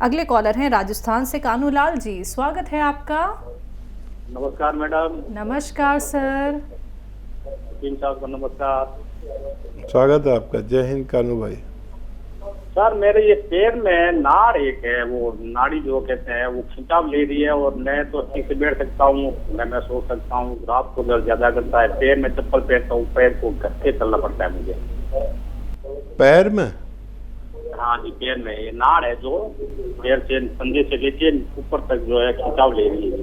अगले कॉलर हैं राजस्थान से कानूलाल जी, स्वागत है आपका। नमस्कार मैडम। नमस्कार सर। साहब को नमस्कार, स्वागत है आपका। जय हिंद कानू भाई। सर मेरे ये पैर में नाड़ एक है, वो नाड़ी जो कहते हैं वो खिंचाव ले रही है और मैं तो ठीक से बैठ सकता हूँ, मैं सो सकता हूँ, रात को दर्द ज्यादा करता है। पैर में चप्पल पहनता हूँ, पैर को घस के चलना पड़ता है मुझे। पैर में? हाँ जी, पैर में ये नाड़ है जो पैर से पंजे से लेके ऊपर तक जो है खिंचाव ले रही है।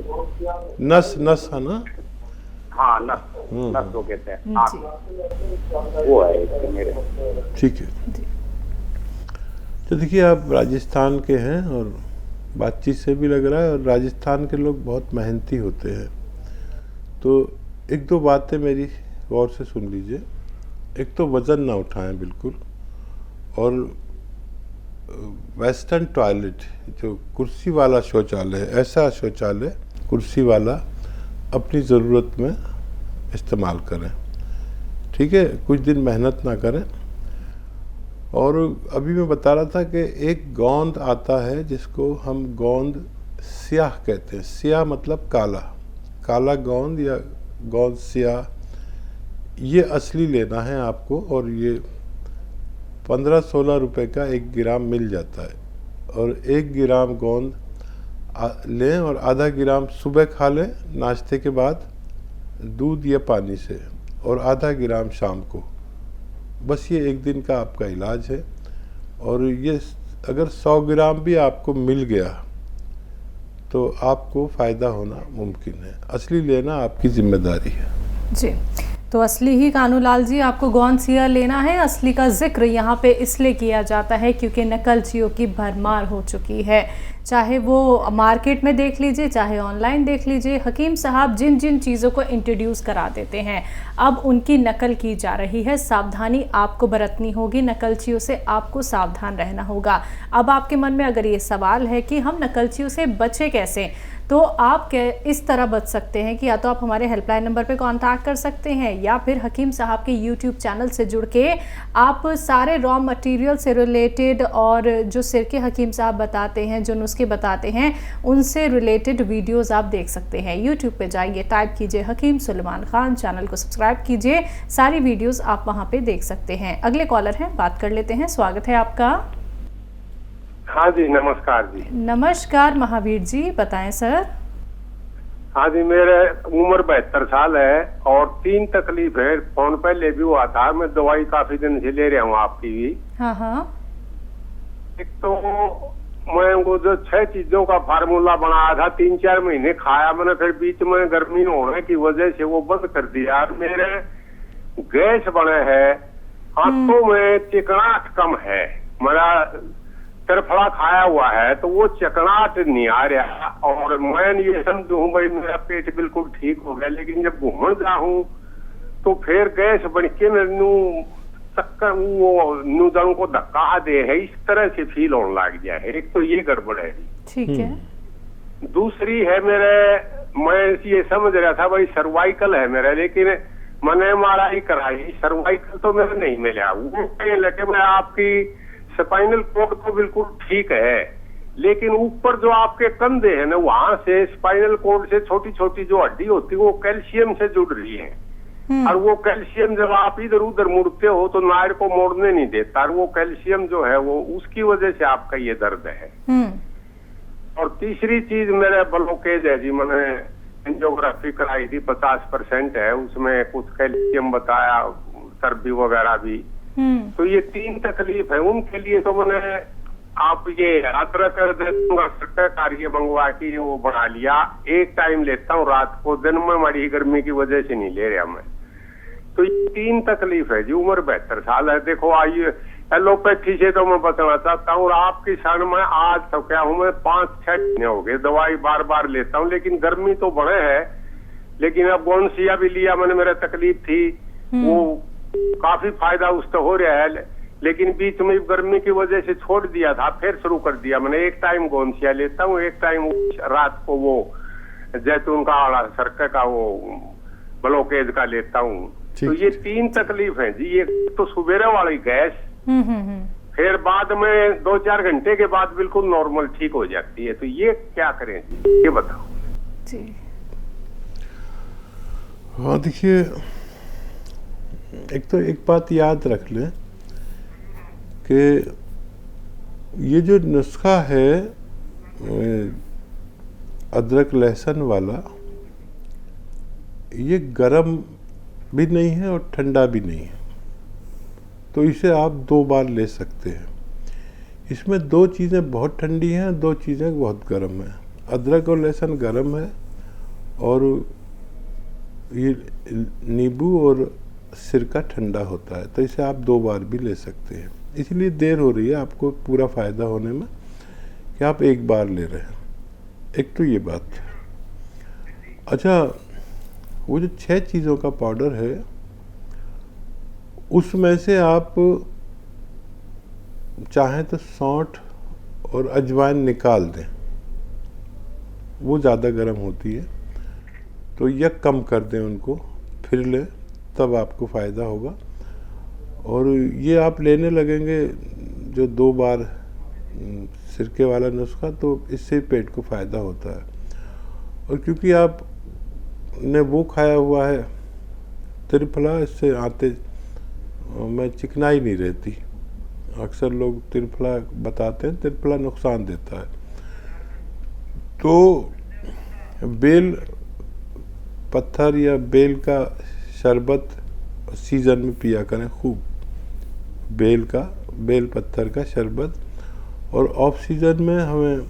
नस है ना? हाँ नस जो कहते हैं वो है मेरे। ठीक है। तो देखिए, आप राजस्थान के हैं और बातचीत से भी लग रहा है, और राजस्थान के लोग बहुत मेहनती होते हैं। तो एक दो बातें मेरी गौर से सुन लीजिए। एक तो वज़न ना उठाएं बिल्कुल, और वेस्टर्न टॉयलेट जो कुर्सी वाला शौचालय है, ऐसा शौचालय कुर्सी वाला अपनी ज़रूरत में इस्तेमाल करें। ठीक है, कुछ दिन मेहनत ना करें। और अभी मैं बता रहा था कि एक गोंद आता है जिसको हम गोंद स्याह कहते हैं। स्याह मतलब काला, काला गोंद या गोंद स्याह, ये असली लेना है आपको। और ये 15-16 रुपए का 1 ग्राम मिल जाता है। और 1 ग्राम गोंद लें और आधा ग्राम सुबह खा लें नाश्ते के बाद दूध या पानी से, और आधा ग्राम शाम को। बस ये 1 दिन का आपका इलाज है। और ये अगर 100 ग्राम भी आपको मिल गया तो आपको फ़ायदा होना मुमकिन है। असली लेना आपकी जिम्मेदारी है जी। तो असली ही कानूलाल जी आपको गोंद स्याह लेना है। असली का जिक्र यहाँ पे इसलिए किया जाता है क्योंकि नकलचियों की भरमार हो चुकी है। चाहे वो मार्केट में देख लीजिए, चाहे ऑनलाइन देख लीजिए, हकीम साहब जिन जिन चीज़ों को इंट्रोड्यूस करा देते हैं अब उनकी नकल की जा रही है। सावधानी आपको बरतनी होगी, नकलचियों से आपको सावधान रहना होगा। अब आपके मन में अगर ये सवाल है कि हम नकलचियों से बचे कैसे, तो आप इस तरह बच सकते हैं कि या तो आप हमारे हेल्पलाइन नंबर पे कांटेक्ट कर सकते हैं, या फिर हकीम साहब के यूट्यूब चैनल से जुड़ के आप सारे रॉ मटेरियल से रिलेटेड और जो सिरके हकीम साहब बताते हैं, जो नुस्खे बताते हैं, उनसे रिलेटेड वीडियोस आप देख सकते हैं। यूट्यूब पे जाइए, टाइप कीजिए हकीम सुलेमान खान, चैनल को सब्सक्राइब कीजिए, सारी वीडियोज़ आप वहाँ पर देख सकते हैं। अगले कॉलर हैं, बात कर लेते हैं। स्वागत है आपका। हाँ जी, नमस्कार जी। नमस्कार महावीर जी, बताएं सर। हाँ जी, मेरे उम्र 72 साल है और 3 तकलीफ है। फोन पहले भी हुआ था, मैं दवाई काफी दिन से ले रहा हूँ आपकी भी। हाँ। एक तो मैं वो जो 6 चीजों का फार्मूला बनाया था, 3-4 महीने खाया मैंने, फिर बीच में गर्मी होने की वजह से वो बंद कर दिया। मेरे गैस बने है, हाथों में चिकनाहट कम है, मेरा तरफड़ा खाया हुआ है तो वो चकनाहट नहीं आ रहा। और मैं ये समझूं भाई मेरा पेट बिल्कुल ठीक हो गया, लेकिन जब घूमन जाऊं तो फिर गैस बन के चक्कर वो नूदन को धक्का दे है, इस तरह से फील होने लग गया है। एक तो ये गड़बड़ है। ठीक है। दूसरी है मैं ये समझ रहा था भाई सर्वाइकल है मेरा, लेकिन मैंने MRI कराई, सर्वाइकल तो मेरा नहीं मिला। वो कहीं लगे मैं आपकी स्पाइनल कोड तो बिल्कुल ठीक है, लेकिन ऊपर जो आपके कंधे हैं ना, वहां से स्पाइनल कोड से छोटी छोटी जो हड्डी होती है वो कैल्शियम से जुड़ रही है। और वो कैल्शियम जब आप इधर उधर मुड़ते हो तो नाड़ को मोड़ने नहीं देता, और वो कैल्शियम जो है वो उसकी वजह से आपका ये दर्द है। और तीसरी चीज मेरा ब्लॉकेज है जी, मैंने एंजियोग्राफी कराई थी, 50% है, उसमें कुछ कैल्शियम बताया, चर्बी वगैरह भी। तो ये 3 तकलीफ है, उनके लिए तो मैंने आप ये यात्रा कर दूंगा, कार्य मंगवा के वो बना लिया। 1 टाइम लेता हूँ रात को, दिन में हमारी गर्मी की वजह से नहीं ले रहा मैं। तो ये 3 तकलीफ है जी। उम्र 72 साल है। देखो आइए, एलोपैथी से तो मैं बचना चाहता हूँ, आपकी क्षण में आज तो क्या हूँ मैं 5-6 महीने हो गए दवाई बार बार लेता हूँ, लेकिन गर्मी तो बड़े है। लेकिन अब गोंद स्याह भी लिया मैंने, मेरा तकलीफ थी वो काफी फायदा उससे हो रहा है, लेकिन बीच में गर्मी की वजह से छोड़ दिया था, फिर शुरू कर दिया मैंने। 1 टाइम गोंद स्याह लेता हूँ, 1 टाइम रात को वो जैतून का आड़ा सरका का वो ब्लॉकेज का लेता हूँ। तो ये 3 तकलीफ है जी। ये तो सुबेरे वाली गैस, फिर बाद में 2-4 घंटे के बाद बिल्कुल नॉर्मल ठीक हो जाती है। तो ये क्या करें, ये बताओ जी। हाँ देखिए, एक बात याद रख लें कि ये जो नुस्खा है अदरक लहसुन वाला, ये गरम भी नहीं है और ठंडा भी नहीं है, तो इसे आप 2 बार ले सकते हैं। इसमें 2 चीज़ें बहुत ठंडी हैं, 2 चीज़ें बहुत गर्म हैं। अदरक और लहसुन गर्म है और ये नींबू और सिरका ठंडा होता है, तो इसे आप 2 बार भी ले सकते हैं। इसलिए देर हो रही है आपको पूरा फ़ायदा होने में कि आप 1 बार ले रहे हैं। एक तो ये बात। अच्छा, वो जो 6 चीज़ों का पाउडर है, उसमें से आप चाहें तो सौंठ और अजवाइन निकाल दें, वो ज़्यादा गर्म होती है, तो या कम कर दें उनको, फिर लें, तब आपको फ़ायदा होगा। और ये आप लेने लगेंगे जो 2 बार सिरके वाला नुस्खा, तो इससे पेट को फ़ायदा होता है। और क्योंकि आपने वो खाया हुआ है त्रिफला, इससे आते में चिकनाई नहीं रहती। अक्सर लोग त्रिफला बताते हैं, त्रिफला नुकसान देता है। तो बेल पत्थर या बेल का शरबत सीज़न में पिया करें खूब, बेल पत्थर का शरबत। और ऑफ सीज़न में हमें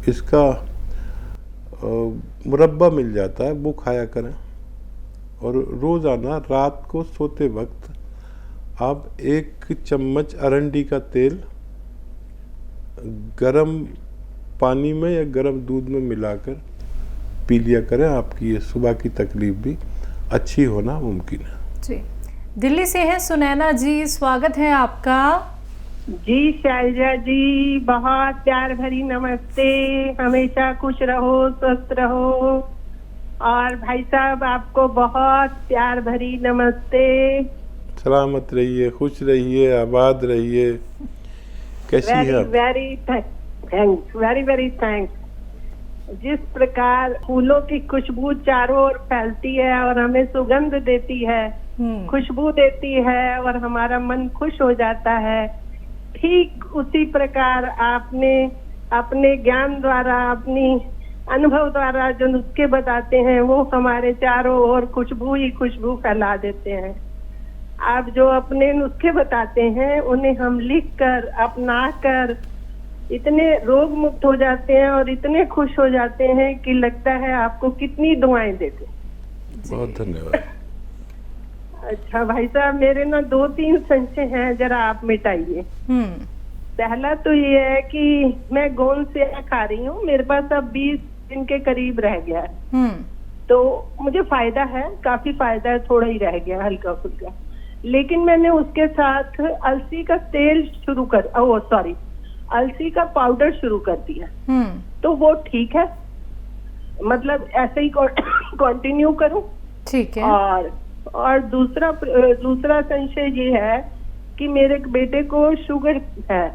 इसका मुरब्बा मिल जाता है, वो खाया करें। और रोज़ाना रात को सोते वक्त आप 1 चम्मच अरंडी का तेल गरम पानी में या गरम दूध में मिलाकर पी लिया करें। आपकी ये सुबह की तकलीफ भी अच्छी होना मुमकिन है। जी। दिल्ली से हैं सुनैना जी, स्वागत है आपका। जी शैलजा जी, बहुत प्यार भरी नमस्ते। हमेशा खुश रहो, स्वस्थ रहो। और भाई साहब आपको बहुत प्यार भरी नमस्ते। सलामत रहिए, खुश रहिए, आबाद रहिए। कैसी है आप? Very thanks, very thanks. जिस प्रकार फूलों की खुशबू चारों ओर फैलती है और हमें सुगंध देती है, खुशबू देती है और हमारा मन खुश हो जाता है, ठीक उसी प्रकार आपने अपने ज्ञान द्वारा, अपनी अनुभव द्वारा जो नुस्खे बताते हैं, वो हमारे चारों ओर खुशबू ही खुशबू फैला देते हैं। आप जो अपने नुस्खे बताते हैं, उन्हें हम लिख कर, अपना कर इतने रोग मुक्त हो जाते हैं और इतने खुश हो जाते हैं कि लगता है आपको कितनी दुआएं देते। बहुत धन्यवाद। अच्छा भाई साहब, मेरे ना 2-3 संशय हैं, जरा आप मिटाइए। पहला तो ये है कि मैं गोंद से खा रही हूँ, मेरे पास अब 20 दिन के करीब रह गया है। तो मुझे फायदा है, काफी फायदा है, थोड़ा ही रह गया हल्का फुल्का। लेकिन मैंने उसके साथ अलसी का तेल शुरू कर अलसी का पाउडर शुरू कर दिया। तो वो ठीक है, मतलब ऐसे ही कंटिन्यू करूं? ठीक है। और दूसरा संशय ये है कि मेरे बेटे को शुगर है,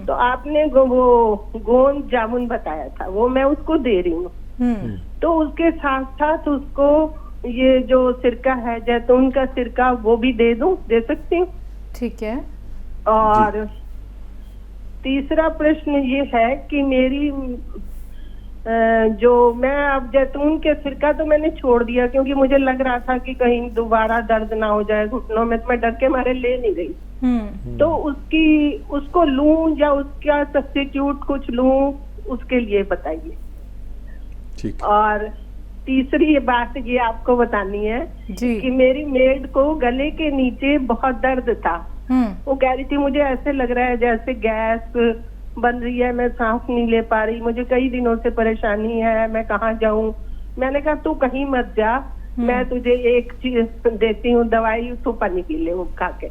तो आपने वो गोंद जामुन बताया था, वो मैं उसको दे रही हूँ। तो उसके साथ साथ उसको ये जो सिरका है, जैतून का सिरका, वो भी दे सकती हूँ? ठीक है। और तीसरा प्रश्न ये है कि मेरी जो मैं अब जैतून के सिरका तो मैंने छोड़ दिया, क्योंकि मुझे लग रहा था कि कहीं दोबारा दर्द ना हो जाए घुटनों में, तो मैं डर के मारे ले नहीं गई। तो उसको लूं या उसका सब्स्टिट्यूट कुछ लूं, उसके लिए बताइए। ठीक। और तीसरी बात ये आपको बतानी है कि मेरी मेड को गले के नीचे बहुत दर्द था। वो कह रही थी मुझे ऐसे लग रहा है जैसे गैस बन रही है, मैं सांस नहीं ले पा रही, मुझे कई दिनों से परेशानी है, मैं कहाँ जाऊँ? मैंने कहा तू कहीं मत जा, मैं तुझे एक चीज देती हूँ दवाई, तो पानी पी ले वो खा के।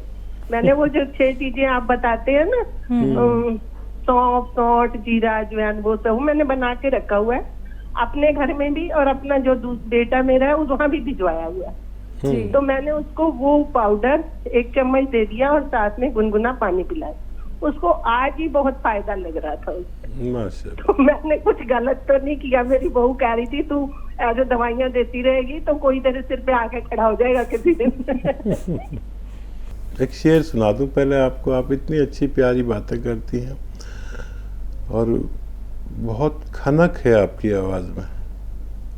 मैंने वो जो 6 चीजें आप बताते हैं ना, सौंफ, सौंठ, जीरा, अजवाइन, वो सब मैंने बना के रखा हुआ है अपने घर में भी, और अपना जो बेटा मेरा है वहाँ भी भिजवाया हुआ है। तो मैंने उसको वो पाउडर 1 चम्मच दे दिया और साथ में गुनगुना पानी पिलाया। उसको आज ही बहुत फायदा लग रहा था उससे। माशाल्लाह। तो मैंने कुछ गलत तो नहीं किया। मेरी बहू कह रही थी तू ऐसे दवाइयां देती रहेगी तो कोई तेरे सिर पे आके खड़ा हो जाएगा किसी दिन। एक शेर सुना दूं पहले आपको। आप इतनी अच्छी प्यारी बातें करती हैं और बहुत खनक है आपकी आवाज़ में।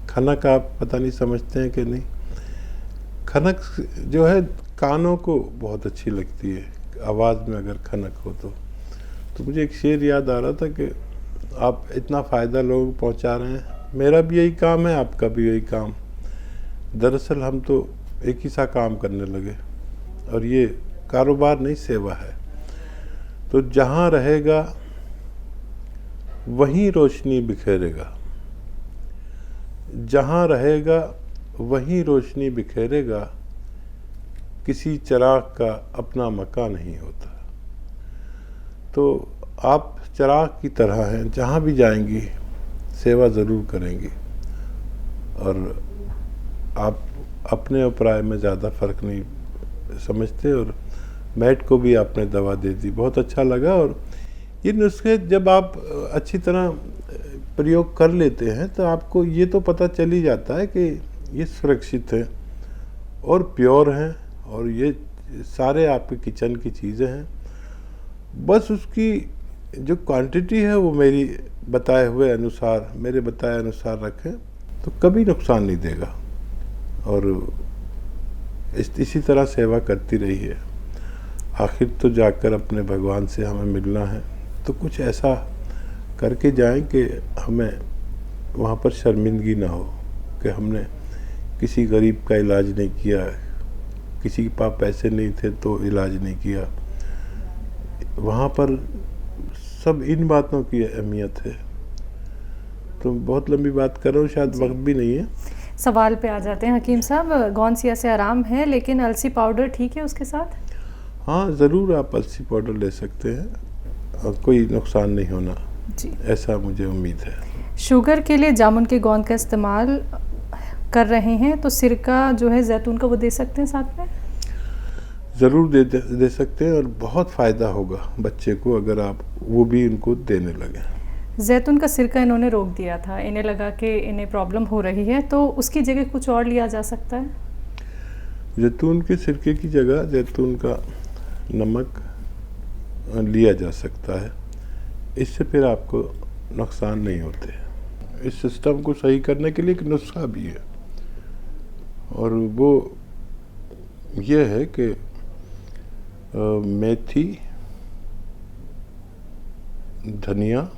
खनक आप पता नहीं समझते हैं कि नहीं। खनक जो है कानों को बहुत अच्छी लगती है, आवाज़ में अगर खनक हो तो मुझे एक शेर याद आ रहा था कि आप इतना फ़ायदा लोगों को पहुंचा रहे हैं, मेरा भी यही काम है, आपका भी यही काम। दरअसल हम तो एक ही सा काम करने लगे और ये कारोबार नहीं, सेवा है। तो जहाँ रहेगा वहीं रोशनी बिखेरेगा, जहाँ रहेगा वहीं रोशनी बिखेरेगा, किसी चिराग का अपना मकान नहीं होता। तो आप चिराग की तरह हैं, जहाँ भी जाएंगी सेवा ज़रूर करेंगी और आप अपने और पराये में ज़्यादा फ़र्क नहीं समझते। और मैट को भी आपने दवा दे दी, बहुत अच्छा लगा। और ये नुस्खे जब आप अच्छी तरह प्रयोग कर लेते हैं तो आपको ये तो पता चल ही जाता है कि ये सुरक्षित है और प्योर हैं और ये सारे आपके किचन की चीज़ें हैं। बस उसकी जो क्वांटिटी है वो मेरे बताए अनुसार रखें तो कभी नुकसान नहीं देगा। और इसी तरह सेवा करती रही है। आखिर तो जाकर अपने भगवान से हमें मिलना है, तो कुछ ऐसा करके जाएं कि हमें वहाँ पर शर्मिंदगी ना हो कि हमने किसी गरीब का इलाज नहीं किया, किसी के पास पैसे नहीं थे तो इलाज नहीं किया। वहाँ पर सब इन बातों की अहमियत है। तो बहुत लंबी बात कर रहा हूँ, शायद वक्त भी नहीं है। सवाल पे आ जाते हैं हकीम साहब। गौनसिया से आराम है लेकिन अलसी पाउडर ठीक है उसके साथ? हाँ ज़रूर, आप अलसी पाउडर ले सकते हैं और कोई नुकसान नहीं होना जी, ऐसा मुझे उम्मीद है। शुगर के लिए जामुन के गोंद का इस्तेमाल कर रहे हैं तो सिरका जो है जैतून का वो दे सकते हैं साथ में? ज़रूर दे सकते हैं और बहुत फ़ायदा होगा बच्चे को अगर आप वो भी इनको देने लगें। जैतून का सिरका इन्होंने रोक दिया था, इन्हें लगा कि इन्हें प्रॉब्लम हो रही है, तो उसकी जगह कुछ और लिया जा सकता है? जैतून के सिरके की जगह जैतून का नमक लिया जा सकता है। इससे फिर आपको नुकसान नहीं होते। इस सिस्टम को सही करने के लिए एक नुस्खा भी है और वो ये है कि मेथी, धनिया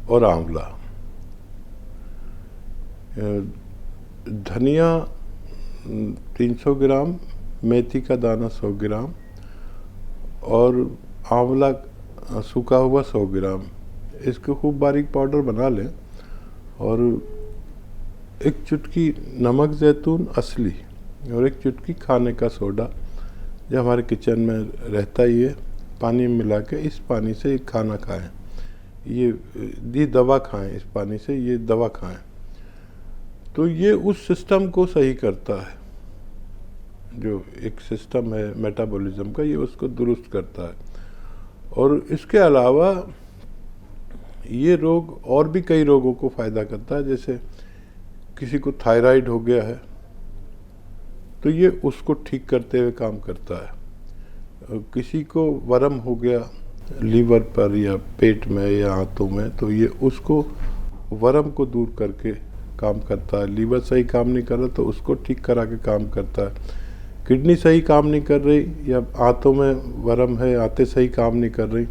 और आंवला। धनिया 300 ग्राम, मेथी का दाना 100 ग्राम और आंवला सूखा हुआ 100 ग्राम। इसको खूब बारीक पाउडर बना लें और एक चुटकी नमक जैतून असली और एक चुटकी खाने का सोडा जो हमारे किचन में रहता ही है, पानी में मिला के इस पानी से खाना खाएं। ये दवा खाएं, इस पानी से ये दवा खाएं तो ये उस सिस्टम को सही करता है। जो एक सिस्टम है मेटाबॉलिज्म का, ये उसको दुरुस्त करता है। और इसके अलावा ये रोग और भी कई रोगों को फ़ायदा करता है। जैसे किसी को थायराइड हो गया है तो ये उसको ठीक करते हुए काम करता है। किसी को वर्म हो गया लीवर पर या पेट में या हाथों में तो ये उसको वर्म को दूर करके काम करता है। लीवर सही काम नहीं कर रहा तो उसको ठीक करा के काम करता है। किडनी सही काम नहीं कर रही या हाथों में वर्म है, आंतें सही काम नहीं कर रही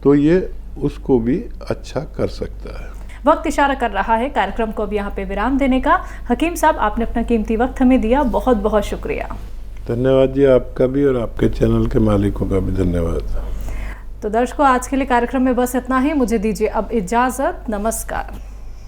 तो ये उसको भी अच्छा कर सकता है। वक्त इशारा कर रहा है कार्यक्रम को अब यहाँ पे विराम देने का। हकीम साहब, आपने अपना कीमती वक्त हमें दिया, बहुत बहुत शुक्रिया। धन्यवाद जी, आपका भी और आपके चैनल के मालिकों का भी धन्यवाद। तो दर्शकों, आज के लिए कार्यक्रम में बस इतना ही। मुझे दीजिए अब इजाज़त। नमस्कार।